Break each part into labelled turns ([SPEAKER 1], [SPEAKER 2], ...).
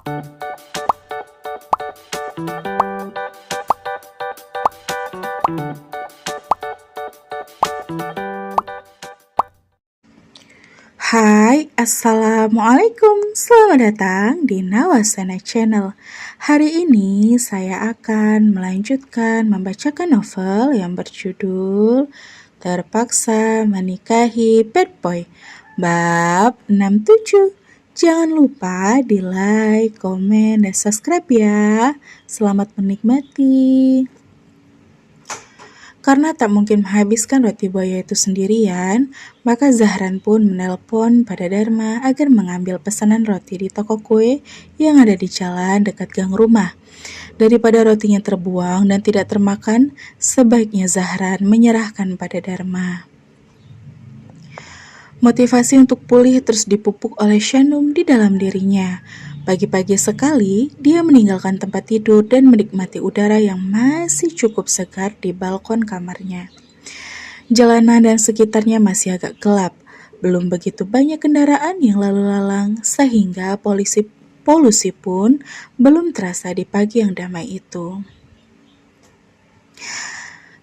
[SPEAKER 1] Hai, Assalamualaikum. Selamat datang di Nawasana Channel. Hari ini saya akan melanjutkan membacakan novel yang berjudul Terpaksa Menikahi Bad Boy, bab 67. Jangan lupa di like, komen, dan subscribe ya. Selamat menikmati. Karena tak mungkin menghabiskan roti buaya itu sendirian, maka Zahran pun menelpon pada Dharma agar mengambil pesanan roti di toko kue yang ada di jalan dekat gang rumah. Daripada rotinya terbuang dan tidak termakan, sebaiknya Zahran menyerahkan pada Dharma. Motivasi untuk pulih terus dipupuk oleh Shanum di dalam dirinya. Pagi-pagi sekali, dia meninggalkan tempat tidur dan menikmati udara yang masih cukup segar di balkon kamarnya. Jalanan dan sekitarnya masih agak gelap. Belum begitu banyak kendaraan yang lalu lalang, sehingga polusi pun belum terasa di pagi yang damai itu.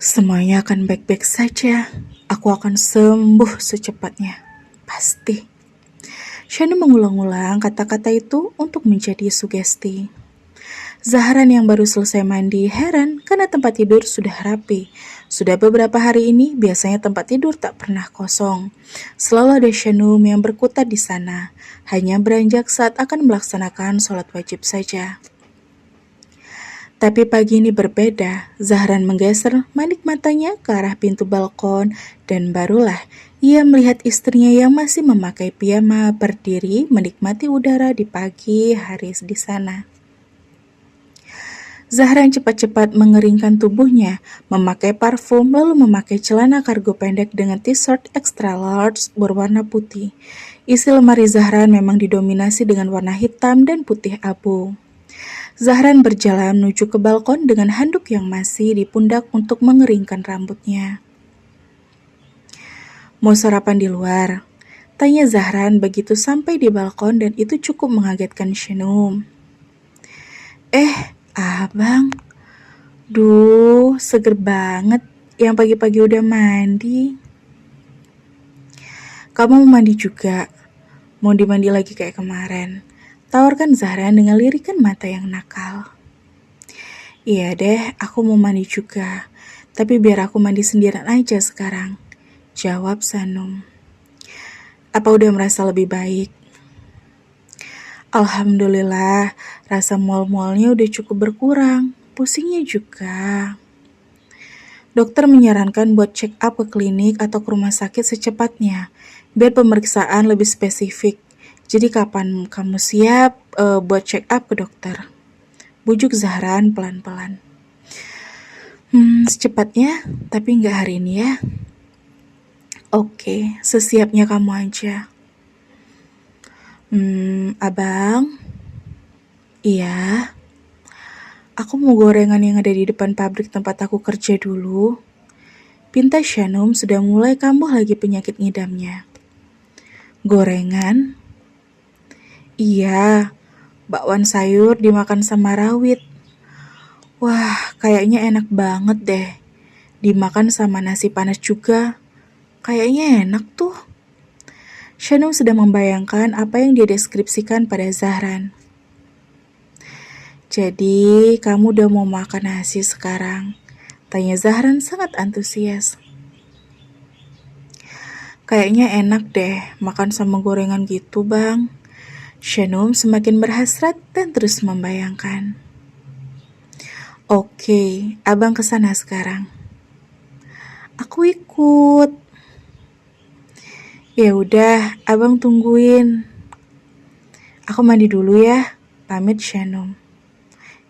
[SPEAKER 1] Semuanya akan baik-baik saja. Aku akan sembuh secepatnya. Pasti. Shana mengulang-ulang kata-kata itu untuk menjadi sugesti. Zahran yang baru selesai mandi heran karena tempat tidur sudah rapi. Sudah beberapa hari ini biasanya tempat tidur tak pernah kosong. Selalu ada Shanum yang berkutat di sana, hanya beranjak saat akan melaksanakan sholat wajib saja. Tapi pagi ini berbeda. Zahran menggeser manik matanya ke arah pintu balkon dan barulah ia melihat istrinya yang masih memakai piyama berdiri menikmati udara di pagi hari di sana. Zahran cepat-cepat mengeringkan tubuhnya, memakai parfum lalu memakai celana kargo pendek dengan t-shirt extra large berwarna putih. Isi lemari Zahran memang didominasi dengan warna hitam dan putih abu. Zahran berjalan menuju ke balkon dengan handuk yang masih di pundak untuk mengeringkan rambutnya. Mau sarapan di luar? Tanya Zahran begitu sampai di balkon dan itu cukup mengagetkan Shanum. Abang, duh seger banget yang pagi-pagi udah mandi. Kamu mau mandi juga? Mau dimandi lagi kayak kemarin? Tawarkan Zahran dengan lirikan mata yang nakal. Iya deh, aku mau mandi juga. Tapi biar aku mandi sendirian aja sekarang. Jawab Shanum. Apa udah merasa lebih baik? Alhamdulillah, rasa mual-mualnya udah cukup berkurang. Pusingnya juga. Dokter menyarankan buat check up ke klinik atau ke rumah sakit secepatnya, biar pemeriksaan lebih spesifik. Jadi kapan kamu siap buat check up ke dokter? Bujuk Zahran pelan-pelan. Secepatnya, tapi nggak hari ini ya. Oke, sesiapnya kamu aja. Abang? Iya? Aku mau gorengan yang ada di depan pabrik tempat aku kerja dulu. Pinta Shanum sudah mulai kambuh lagi penyakit ngidamnya. Gorengan? Iya, bakwan sayur dimakan sama rawit. Wah, kayaknya enak banget deh. Dimakan sama nasi panas juga. Kayaknya enak tuh. Shanum sedang membayangkan apa yang dia deskripsikan pada Zahran. Jadi, kamu udah mau makan nasi sekarang? Tanya Zahran sangat antusias. Kayaknya enak deh makan sama gorengan gitu, Bang. Shanum semakin berhasrat dan terus membayangkan. Oke, abang kesana sekarang. Aku ikut. Ya udah, abang tungguin. Aku mandi dulu ya, pamit Shanum.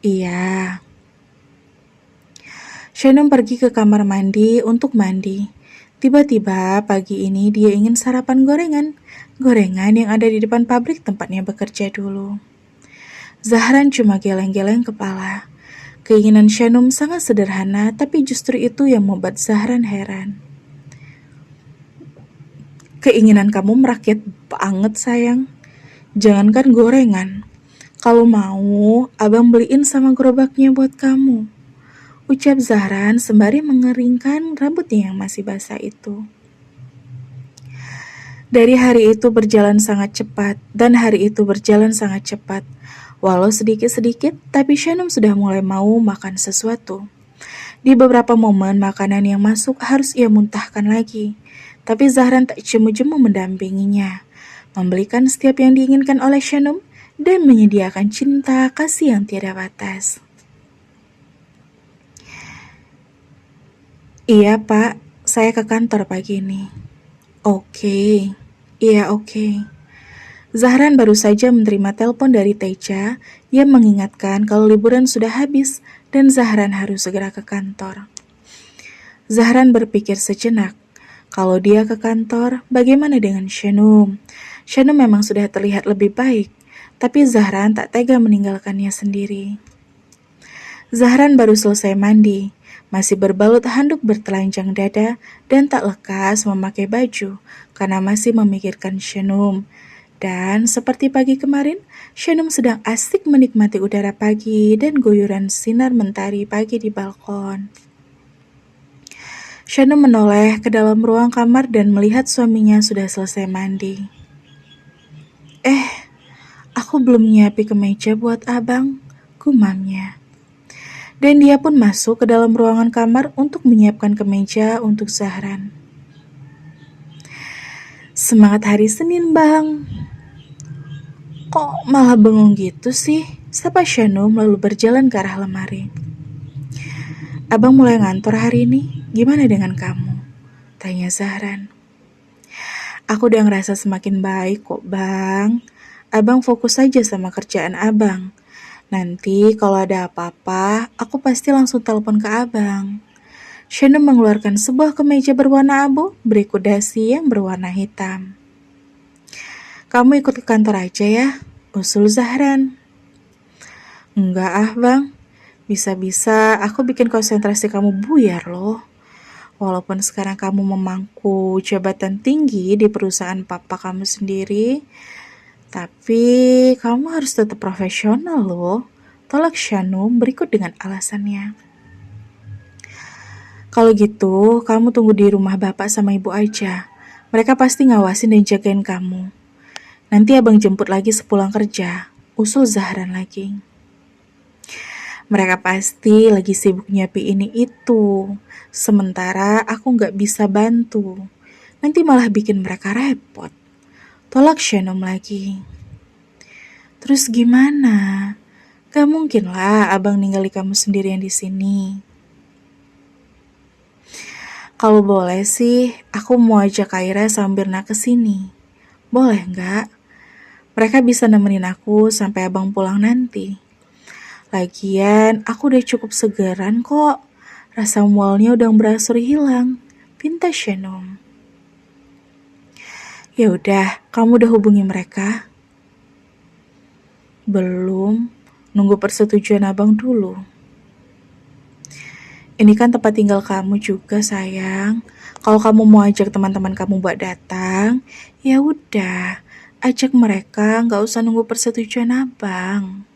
[SPEAKER 1] Iya. Shanum pergi ke kamar mandi untuk mandi. Tiba-tiba pagi ini dia ingin sarapan gorengan. Gorengan yang ada di depan pabrik tempatnya bekerja dulu. Zahran cuma geleng-geleng kepala. Keinginan Shanum sangat sederhana, tapi justru itu yang membuat Zahran heran. Keinginan kamu merakyat banget sayang. Jangankan gorengan. Kalau mau, abang beliin sama gerobaknya buat kamu, ucap Zahran sembari mengeringkan rambutnya yang masih basah itu. Dari hari itu berjalan sangat cepat, dan hari itu berjalan sangat cepat. Walau sedikit-sedikit, tapi Shanum sudah mulai mau makan sesuatu. Di beberapa momen, makanan yang masuk harus ia muntahkan lagi. Tapi Zahran tak jemu-jemu mendampinginya, membelikan setiap yang diinginkan oleh Shanum, dan menyediakan cinta kasih yang tiada batas. Iya pak, saya ke kantor pagi ini. Oke, iya oke. Zahran baru saja menerima telepon dari Teja yang mengingatkan kalau liburan sudah habis dan Zahran harus segera ke kantor. Zahran berpikir sejenak, kalau dia ke kantor, bagaimana dengan Shanum? Shanum memang sudah terlihat lebih baik, tapi Zahran tak tega meninggalkannya sendiri. Zahran baru selesai mandi, masih berbalut handuk bertelanjang dada dan tak lekas memakai baju karena masih memikirkan Shanum. Dan seperti pagi kemarin, Shanum sedang asik menikmati udara pagi dan guyuran sinar mentari pagi di balkon. Shanum menoleh ke dalam ruang kamar dan melihat suaminya sudah selesai mandi. Aku belum nyiapin kemeja buat abang, gumamnya. Dan dia pun masuk ke dalam ruangan kamar untuk menyiapkan kemeja untuk Zahran. Semangat hari Senin, Bang. Kok malah bengong gitu sih? Sapa Shanum lalu berjalan ke arah lemari. Abang mulai ngantor hari ini, gimana dengan kamu? Tanya Zahran. Aku udah ngerasa semakin baik kok bang. Abang fokus saja sama kerjaan abang. Nanti kalau ada apa-apa, aku pasti langsung telepon ke abang. Shanum mengeluarkan sebuah kemeja berwarna abu berikut dasi yang berwarna hitam. Kamu ikut ke kantor aja ya, usul Zahran. Enggak ah bang, bisa-bisa aku bikin konsentrasi kamu buyar loh. Walaupun sekarang kamu memangku jabatan tinggi di perusahaan papa kamu sendiri, tapi kamu harus tetap profesional loh. Tolak Shanum berikut dengan alasannya. Kalau gitu, kamu tunggu di rumah bapak sama ibu aja. Mereka pasti ngawasin dan jagain kamu. Nanti abang jemput lagi sepulang kerja, usul Zahran lagi. Mereka pasti lagi sibuk nyiapin ini itu. Sementara aku nggak bisa bantu. Nanti malah bikin mereka repot. Tolak Shanum lagi. Terus gimana? Gak mungkin lah abang ninggali kamu sendirian di sini. Kalau boleh sih, aku mau ajak Kaira sama Birna ke sini. Boleh nggak? Mereka bisa nemenin aku sampai abang pulang nanti. Lagian, aku udah cukup segeran kok. Rasa mualnya udah berangsur hilang. Pinta Shanum. Ya udah, kamu udah hubungi mereka? Belum, nunggu persetujuan abang dulu. Ini kan tempat tinggal kamu juga sayang. Kalau kamu mau ajak teman-teman kamu buat datang, ya udah, ajak mereka, nggak usah nunggu persetujuan abang.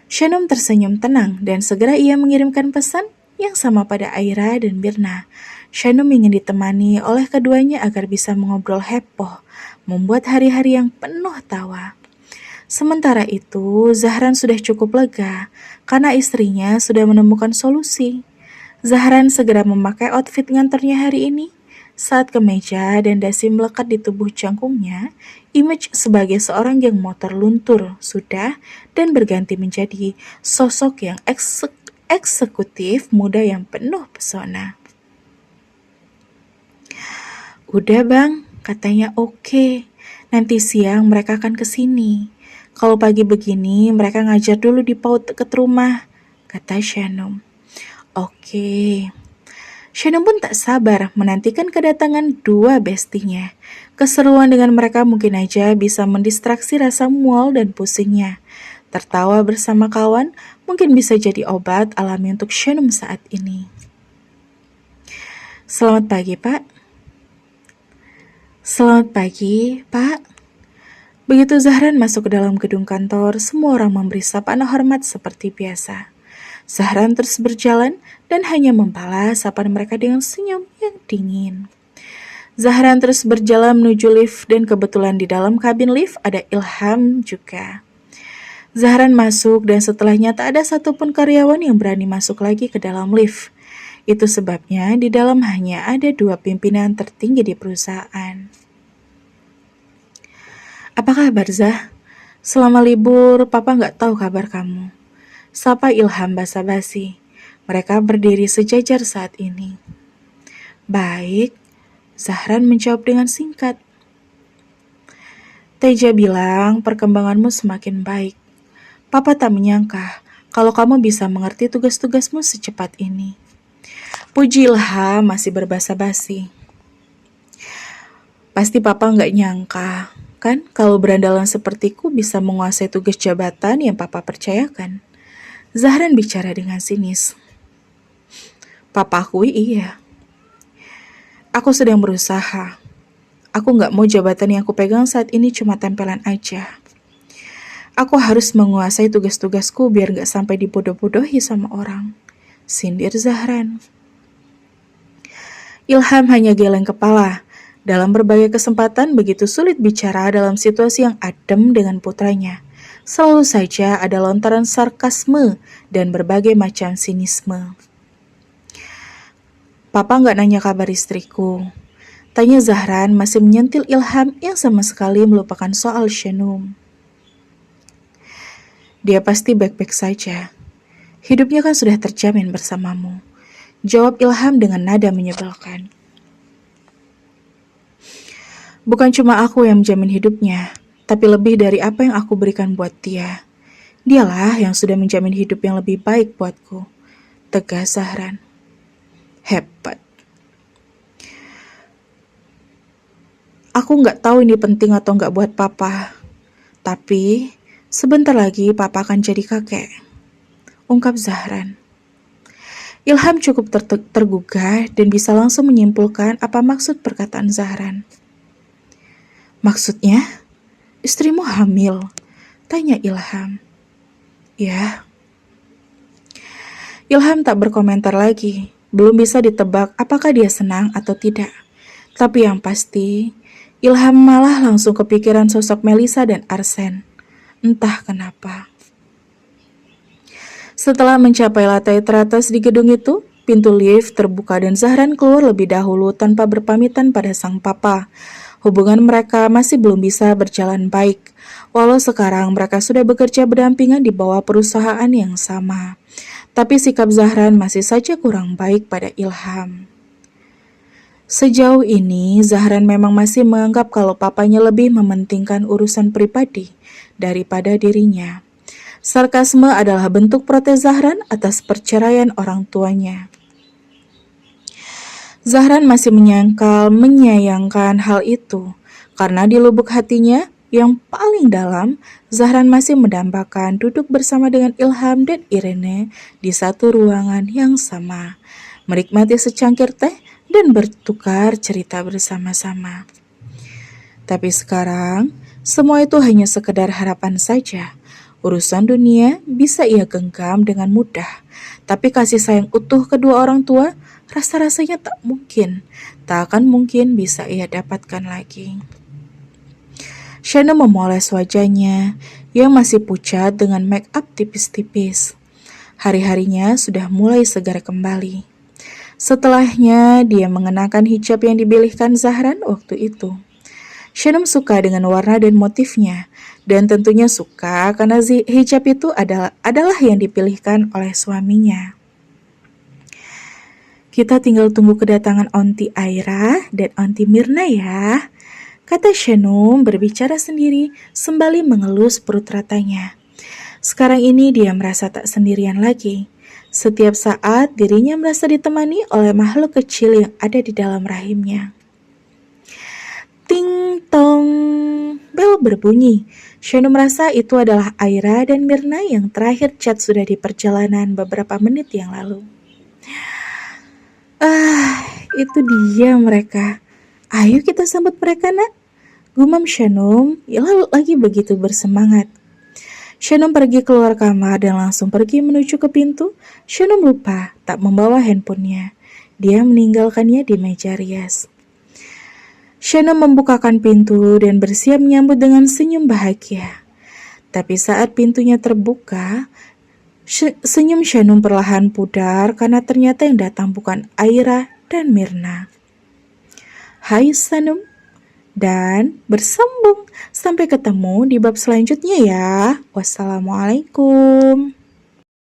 [SPEAKER 1] Shanum tersenyum tenang dan segera ia mengirimkan pesan yang sama pada Aira dan Birna. Shanum ingin ditemani oleh keduanya agar bisa mengobrol heboh, membuat hari-hari yang penuh tawa. Sementara itu, Zahran sudah cukup lega karena istrinya sudah menemukan solusi. Zahran segera memakai outfit ngantornya hari ini. Saat kemeja dan dasi melekat di tubuh jangkungnya, image sebagai seorang yang motor luntur sudah dan berganti menjadi sosok yang eksekutif muda yang penuh pesona. Udah bang, katanya oke. Nanti siang mereka akan kesini. Kalau pagi begini mereka ngajar dulu di PAUD deket rumah, kata Shanum. Oke. Shanum pun tak sabar menantikan kedatangan dua bestinya. Keseruan dengan mereka mungkin aja bisa mendistraksi rasa mual dan pusingnya. Tertawa bersama kawan mungkin bisa jadi obat alami untuk Shanum saat ini. Selamat pagi, Pak. Selamat pagi, Pak. Begitu Zahran masuk ke dalam gedung kantor, semua orang memberi sapaan hormat seperti biasa. Zahran terus berjalan dan hanya membalas sapaan mereka dengan senyum yang dingin. Zahran terus berjalan menuju lift dan kebetulan di dalam kabin lift ada Ilham juga. Zahran masuk dan setelahnya tak ada satupun karyawan yang berani masuk lagi ke dalam lift. Itu sebabnya di dalam hanya ada 2 pimpinan tertinggi di perusahaan. Apa kabar, Zah? Selama libur, Papa nggak tahu kabar kamu. Sapa Ilham basa-basi. Mereka berdiri sejajar saat ini. Baik, Zahran menjawab dengan singkat. Teja bilang perkembanganmu semakin baik. Papa tak menyangka kalau kamu bisa mengerti tugas-tugasmu secepat ini. Puji Ilham masih berbasa-basi. Pasti Papa nggak nyangka, kan, kalau berandalan sepertiku bisa menguasai tugas jabatan yang Papa percayakan. Zahran bicara dengan sinis. Papa akui iya. Aku sedang berusaha. Aku nggak mau jabatan yang aku pegang saat ini cuma tempelan aja. Aku harus menguasai tugas-tugasku biar nggak sampai dibodoh-bodohi sama orang. Sindir Zahran. Ilham hanya geleng kepala. Dalam berbagai kesempatan begitu sulit bicara dalam situasi yang adem dengan putranya. Selalu saja ada lontaran sarkasme dan berbagai macam sinisme. Papa nggak nanya kabar istriku. Tanya Zahran masih menyentil Ilham yang sama sekali melupakan soal Shenum. Dia pasti baik-baik saja. Hidupnya kan sudah terjamin bersamamu. Jawab Ilham dengan nada menyebalkan. Bukan cuma aku yang menjamin hidupnya, tapi lebih dari apa yang aku berikan buat dia. Dialah yang sudah menjamin hidup yang lebih baik buatku. Tegas Zahran. Hebat. Aku nggak tahu ini penting atau nggak buat Papa. Tapi sebentar lagi Papa akan jadi kakek. Ungkap Zahran. Ilham cukup tergugah dan bisa langsung menyimpulkan apa maksud perkataan Zahran. Maksudnya? Istrimu hamil? Tanya Ilham. Ya. Ilham tak berkomentar lagi. Belum bisa ditebak apakah dia senang atau tidak. Tapi yang pasti, Ilham malah langsung kepikiran sosok Melisa dan Arsen. Entah kenapa. Setelah mencapai lantai teratas di gedung itu, pintu lift terbuka dan Zahran keluar lebih dahulu tanpa berpamitan pada sang papa. Hubungan mereka masih belum bisa berjalan baik, walau sekarang mereka sudah bekerja berdampingan di bawah perusahaan yang sama. Tapi sikap Zahran masih saja kurang baik pada Ilham. Sejauh ini, Zahran memang masih menganggap kalau papanya lebih mementingkan urusan pribadi daripada dirinya. Sarkasme adalah bentuk protes Zahran atas perceraian orang tuanya. Zahran masih menyayangkan hal itu, karena di lubuk hatinya yang paling dalam, Zahran masih mendambakan duduk bersama dengan Ilham dan Irene di satu ruangan yang sama, menikmati secangkir teh dan bertukar cerita bersama-sama. Tapi sekarang, semua itu hanya sekedar harapan saja. Urusan dunia bisa ia genggam dengan mudah, tapi kasih sayang utuh kedua orang tua rasa-rasanya tak akan mungkin bisa ia dapatkan lagi. Shana memoles wajahnya yang masih pucat dengan make up tipis-tipis. Hari-harinya sudah mulai segar kembali. Setelahnya, dia mengenakan hijab yang dipilihkan Zahran waktu itu. Shanum suka dengan warna dan motifnya, dan tentunya suka karena hijab itu adalah yang dipilihkan oleh suaminya. Kita tinggal tunggu kedatangan Aunty Aira dan Aunty Mirna ya, kata Shanum berbicara sendiri sembali mengelus perut ratanya. Sekarang ini dia merasa tak sendirian lagi. Setiap saat dirinya merasa ditemani oleh makhluk kecil yang ada di dalam rahimnya. Ting tong, bel berbunyi. Shanum merasa itu adalah Aira dan Mirna yang terakhir chat sudah di perjalanan beberapa menit yang lalu. Itu dia mereka. Ayo kita sambut mereka, nak. Gumam Shanum lagi begitu bersemangat. Shanum pergi keluar kamar dan langsung pergi menuju ke pintu. Shanum lupa tak membawa handphonenya. Dia meninggalkannya di meja rias. Shanum membukakan pintu dan bersiap menyambut dengan senyum bahagia. Tapi saat pintunya terbuka, senyum Shanum perlahan pudar karena ternyata yang datang bukan Aira dan Mirna. Hai Shanum, dan bersambung. Sampai ketemu di bab selanjutnya ya. Wassalamualaikum.